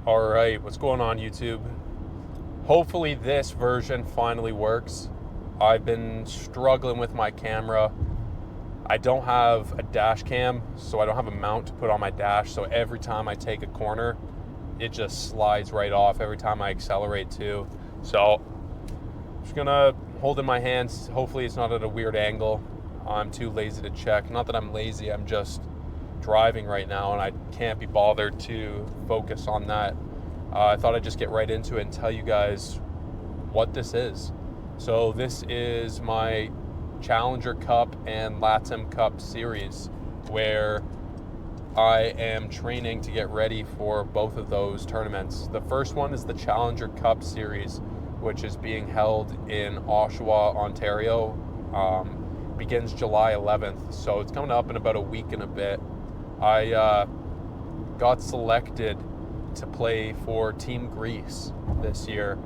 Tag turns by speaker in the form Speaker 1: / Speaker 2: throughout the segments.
Speaker 1: Alright, what's going on YouTube? Hopefully this version finally works. I've been struggling with my camera. I don't have a dash cam, so I don't have a mount to put on my dash, so every time I take a corner, it just slides right off every time I accelerate too. So I'm just gonna hold in my hands. Hopefully it's not at a weird angle. I'm too lazy to check. Not that I'm lazy, I'm just driving right now and I can't be bothered to focus on that. I thought I'd just get right into it and tell you guys what this is. So this is my Challenger Cup and LATAM Cup series where I am training to get ready for both of those tournaments. The first one is the Challenger Cup series, which is being held in Oshawa, Ontario. Begins July 11th, so it's coming up in about a week and a bit. I got selected to play for Team Greece this year.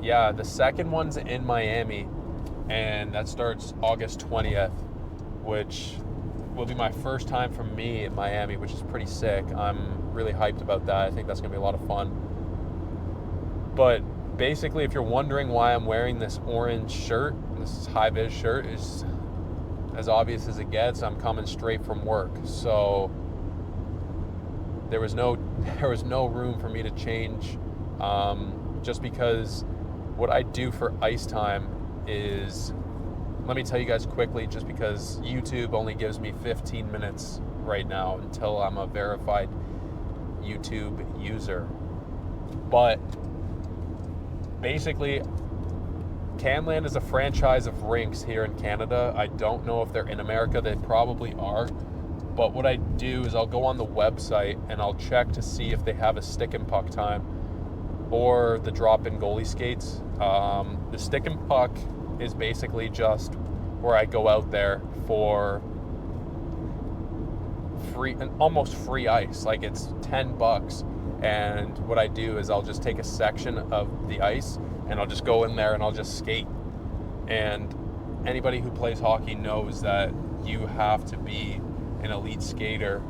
Speaker 1: Yeah, the second one's in Miami, and that starts August 20th, which will be my first time for me in Miami, which is pretty sick. I'm really hyped about that. I think that's gonna be a lot of fun. But basically, if you're wondering why I'm wearing this orange shirt, this high-vis shirt, is as obvious as it gets. I'm coming straight from work, so there was no room for me to change, just because what I do for ice time is, let me tell you guys quickly, just because YouTube only gives me 15 minutes right now until I'm a verified YouTube user. But basically, Canland is a franchise of rinks here in Canada. I don't know if they're in America. They probably are. But what I do is I'll go on the website and I'll check to see if they have a stick and puck time or the drop-in goalie skates. The stick and puck is basically just where I go out there for free, almost free ice. Like, it's $10. And what I do is I'll just take a section of the ice and I'll just go in there and I'll just skate. And anybody who plays hockey knows that you have to be an elite skater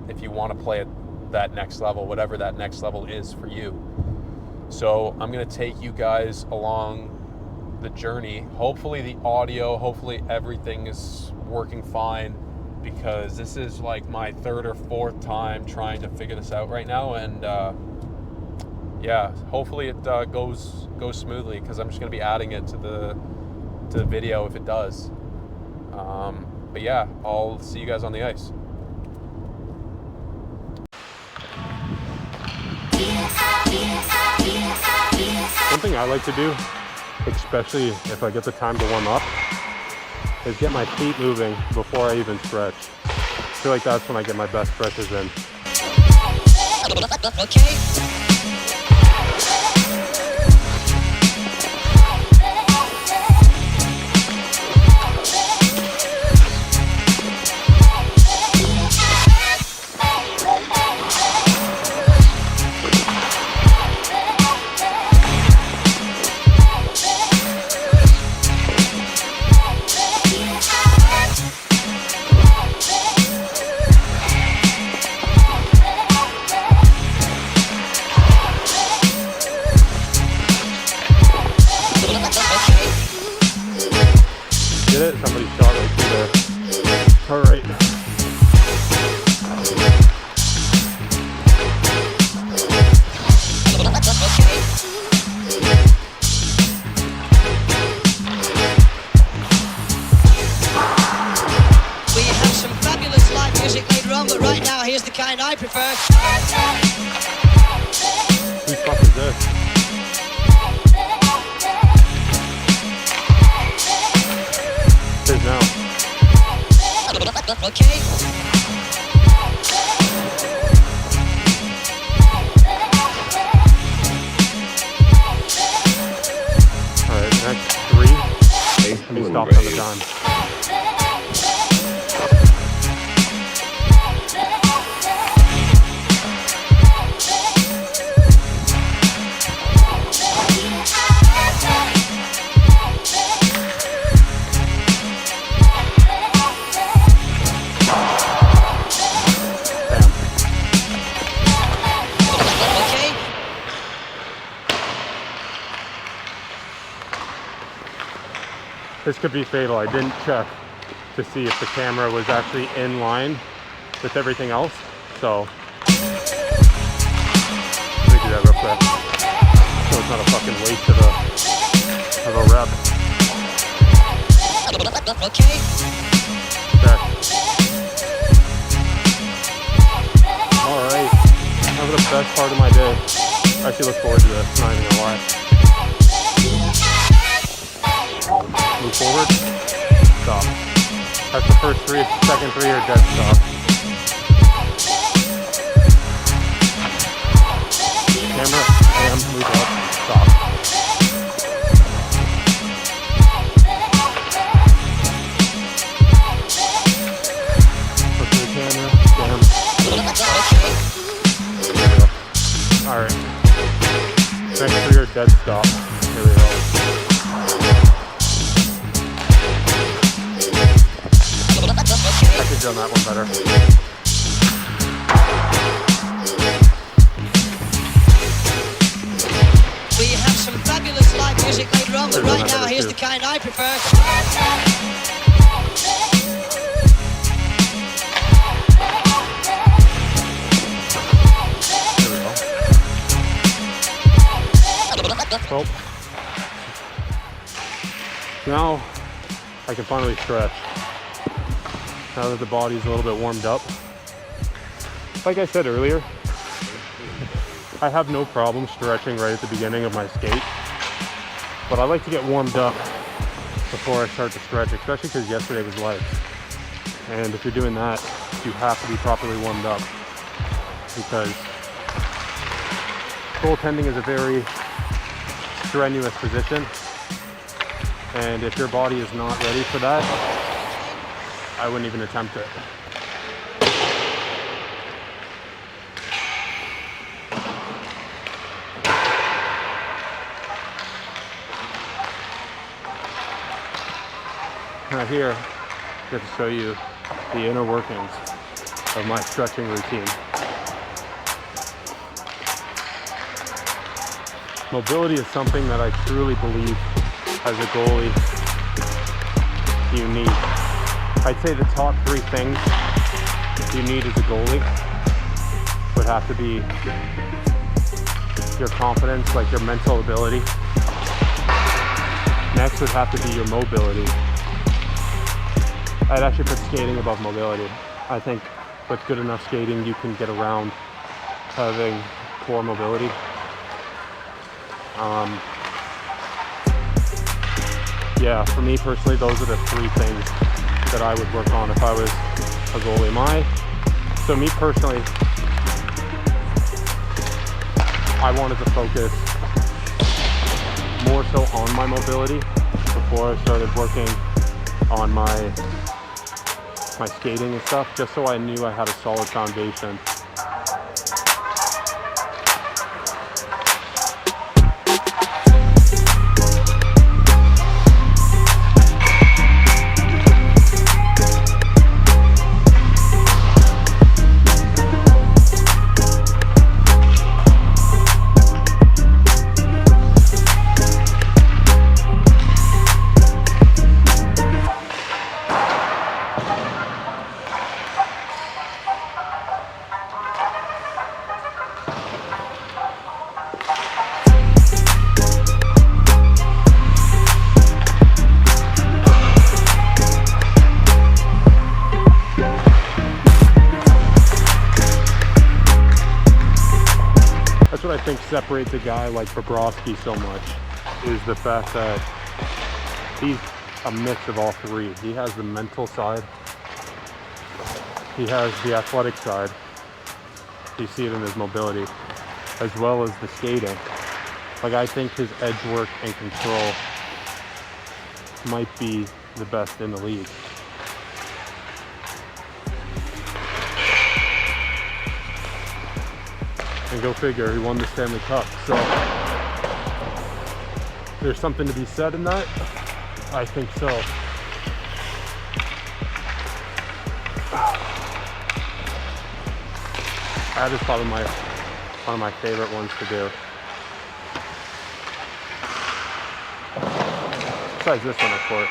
Speaker 1: if you want to play at that next level, whatever that next level is for you. So I'm going to take you guys along the journey. Hopefully the audio, hopefully everything is working fine, because this is like my third or fourth time trying to figure this out right now. And yeah, hopefully it goes smoothly, because I'm just going to be adding it to the video if it does. But yeah, I'll see you guys on the ice.
Speaker 2: Something I like to do, especially if I get the time to warm up, is get my feet moving before I even stretch. I feel like that's when I get my best stretches in.
Speaker 3: Okay.
Speaker 2: Get it? Somebody shot right through there. All right.
Speaker 3: We have some fabulous live music later on, but right now, here's the kind I prefer.
Speaker 2: Who the fuck is this? It is now.
Speaker 3: Okay.
Speaker 2: All right, next three. Let me stop on the dime. This could be fatal. I didn't check to see if the camera was actually in line with everything else. So let me do that real quick. So it's not a fucking waste of a rep.
Speaker 3: Okay.
Speaker 2: Okay. Alright. Having the best part of my day. I actually look forward to this, not even gonna lie. Move forward. Stop. That's the first three. Second three are dead stop. Camera, and move up. Stop. Look to the camera. Damn. There we go. Alright. Next three are dead stop. Here we go. I could have done that one better.
Speaker 3: We have some fabulous live music later on, but right now here's the kind I prefer.
Speaker 2: Well, now I can finally stretch. Now that the body's a little bit warmed up. Like I said earlier, I have no problem stretching right at the beginning of my skate, but I like to get warmed up before I start to stretch, especially because yesterday was legs. And if you're doing that, you have to be properly warmed up, because goaltending is a very strenuous position, and if your body is not ready for that, I wouldn't even attempt it. Now here, I get to show you the inner workings of my stretching routine. Mobility is something that I truly believe as a goalie you need. I'd say the top three things you need as a goalie would have to be your confidence, like your mental ability. Next would have to be your mobility. I'd actually put skating above mobility. I think with good enough skating, you can get around having poor mobility. Yeah, for me personally, those are the three things that I would work on if I was a goalie. So me personally, I wanted to focus more so on my mobility before I started working on my skating and stuff, just so I knew I had a solid foundation. That's what I think separates a guy like Bobrovsky so much, is the fact that he's a mix of all three. He has the mental side, he has the athletic side, you see it in his mobility, as well as the skating. Like, I think his edge work and control might be the best in the league. And go figure, he won the Stanley Cup. So there's something to be said in that. I think so. That is probably one of my favorite ones to do. Besides this one, of course.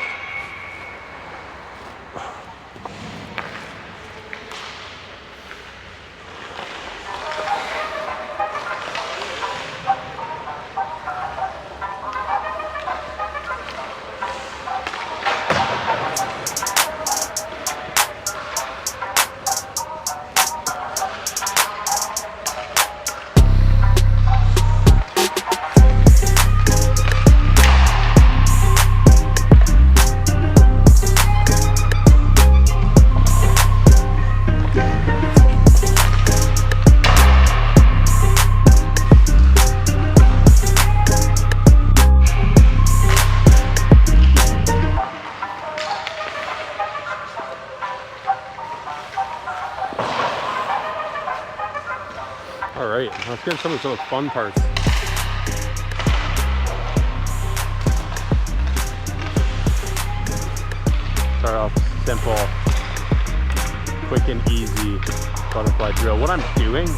Speaker 2: All right, let's get some of those fun parts. Start off simple, quick and easy butterfly drill. What I'm doing,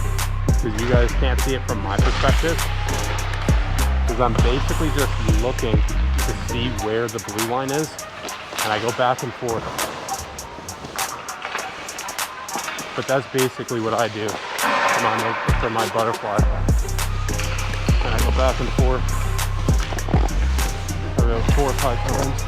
Speaker 2: because you guys can't see it from my perspective, is I'm basically just looking to see where the blue line is, and I go back and forth. But that's basically what I do for my butterfly. And I go back and forth about 4 or 5 times.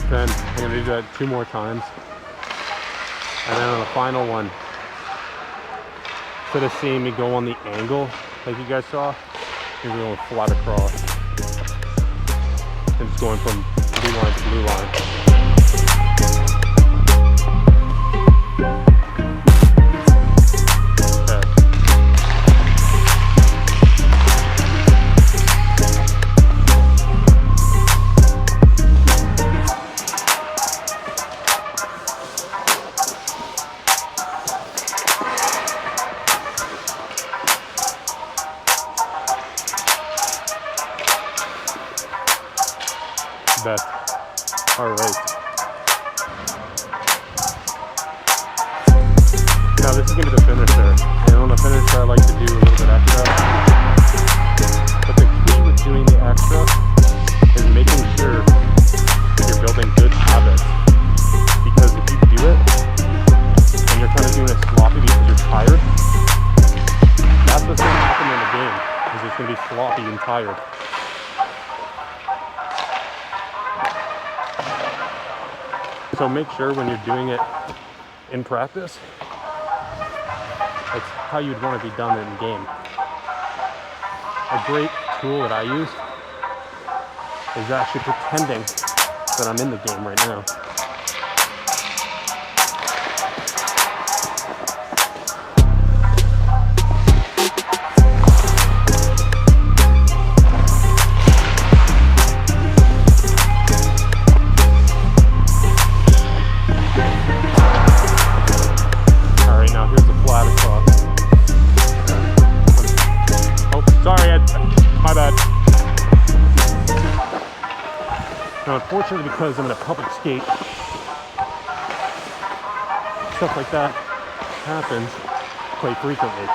Speaker 2: Then I'm going to do that 2 more times. And then on the final one, instead of seeing me go on the angle like you guys saw, you're going flat across. And just going from blue line to blue line. Best. All right. Now this is gonna be the finisher. And on the finisher, I like to do a little bit extra. But the key with doing the extra is making sure you're building good habits. Because if you do it and you're kind of doing it sloppy because you're tired, that's what's gonna happen in the game. Is it's gonna be sloppy and tired. So make sure when you're doing it in practice, it's how you'd want to be done in game. A great tool that I use is actually pretending that I'm in the game right now. Now, unfortunately, because I'm in a public skate, stuff like that happens quite frequently.